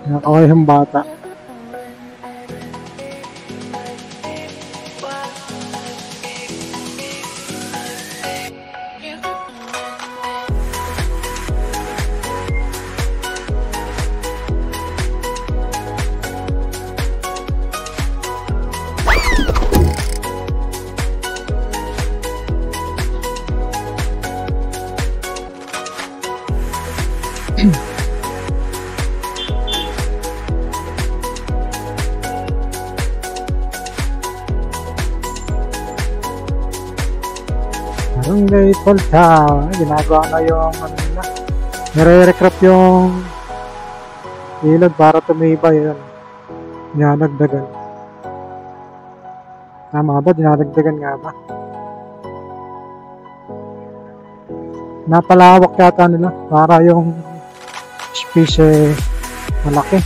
Nakakaway yung bata. Barangay Polta, ginagawa na yung ano nila, nire-recrap yung ilog para tumibay yun. Dinadagdagan. Tama ba? Dinadagdagan nga ba? Napalawak yata nila para yung space malaki.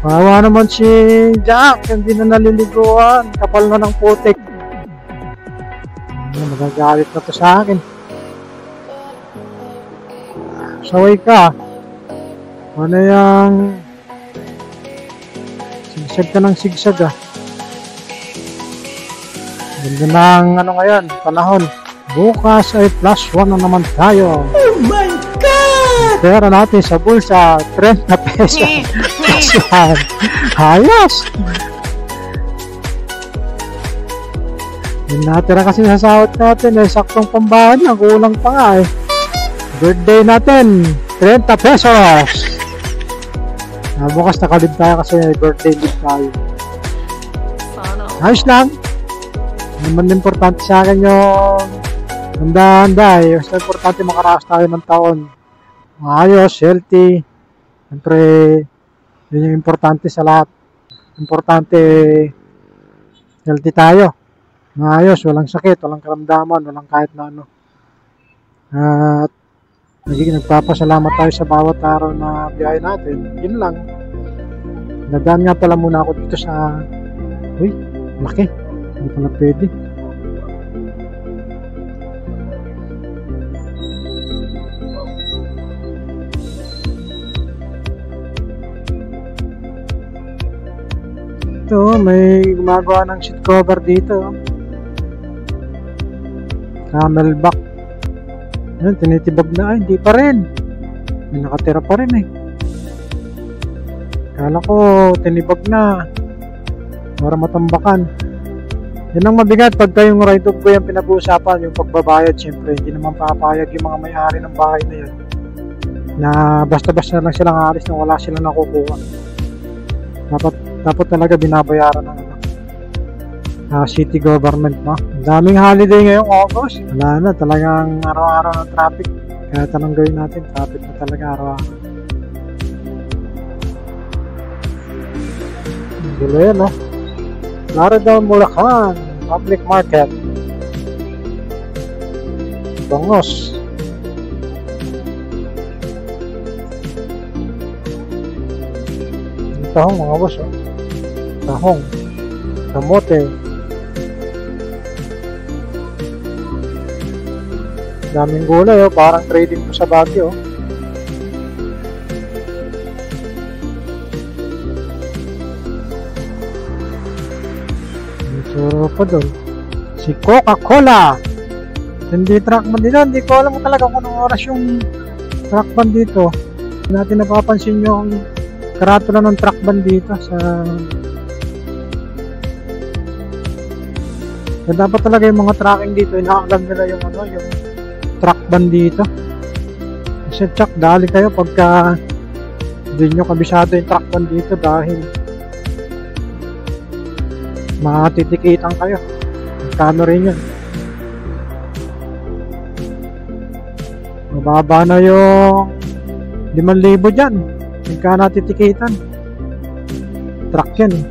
Mawa naman si Jack, hindi na naliliguan, kapal na ng putik. Magagalit na to sa akin. Saway ka. Ano yung sigsag ka ng sigsag ah. Ganda ng ano ngayon, panahon. Bukas ay +1 na naman tayo. Oh my God! Pera natin sa bulsa, 30 pesos. Yan. Ayos! Yung natira kasi sa sahod natin eh, saktong pambahan na, kulang pa nga eh. Birthday natin, 30 pesos! Bukas nakalib tayo kasi birthday lib tayo. Ayos lang! Naman importante sa akin yung handa-handa eh. Basta importante makaraos tayo ng taon. Ayos, healthy. Siyempre, yun yung importante sa lahat. Importante, healthy tayo. Maayos, walang sakit, walang karamdaman, walang kahit na ano. At nagpapasalamat tayo sa bawat araw na biyahe natin. Yun lang. Nadaan nga pala muna ako dito sa... Uy, laki. Hindi pala pwede. Ito, may gumagawa ng seat cover dito. Camelback. Ayan, tinitibag na. Ay, hindi pa rin. May nakatira pa rin eh. Kala ko, tinibag na. Para matambakan. Yan ang mabigat pagka yung right of way ang pinag-uusapan, yung pagbabayad. Siyempre, hindi naman papayag yung mga may-ari ng bahay na yan. Na basta-basta lang silang alis nang wala silang nakukuha. Dapat talaga binabayaran ng city government, no? Ang daming holiday ngayong August. Wala na, talagang araw-araw ng traffic. Kaya tanong gawin natin, traffic na talaga araw-araw. Gulo yan, no? Laradal, Bulacan Public Market. Bangos. Tahong mga boss, oh. Tahong, kamote, daming gulay, oh. Parang trading ko sa Baguio, oh. Suro pa doon si Coca-Cola. Hindi truckman dito. Hindi ko alam talaga kung anong oras yung truckman dito. Hindi natin napapansin yung karatula ng truckman dito sa... So, dapat talaga yung mga tracking dito, inaalam nila yung ano, yung truckman dito. Kasi check, dali kayo pagka hindi nyo kabisado yung truckman dito dahil matitikitan kayo. Magkano rin yun. Mababa na yung 5,000 dyan. Magka natitikitan. Truck yan eh.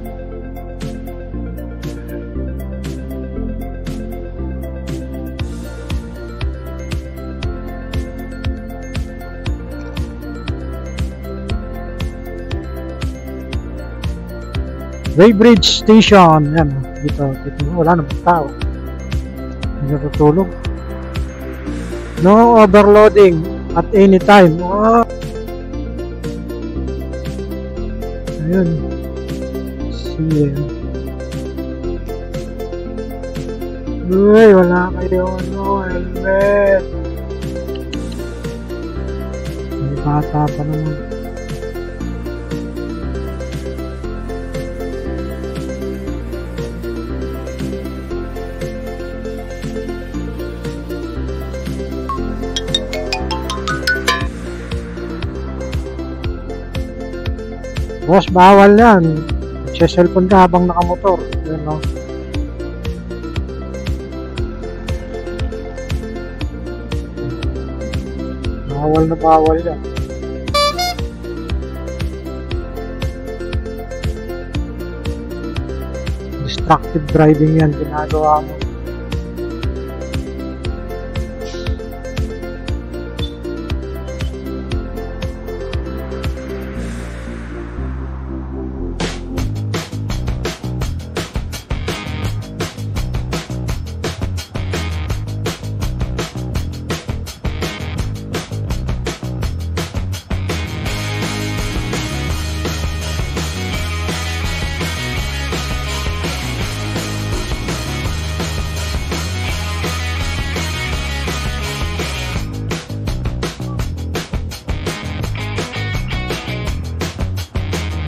Weybridge Station. Yan. Dito wala namang tao. Hindi natutulog. No overloading at any time. Oh. Ayun. Sige. Uy, wala kayo helmet. May bata pa naman. Boss, bawal yan. Nagsiselfon ka habang nakamotor. Yun, no? Bawal na bawal yan. Destructive driving yan. Ginagawa mo.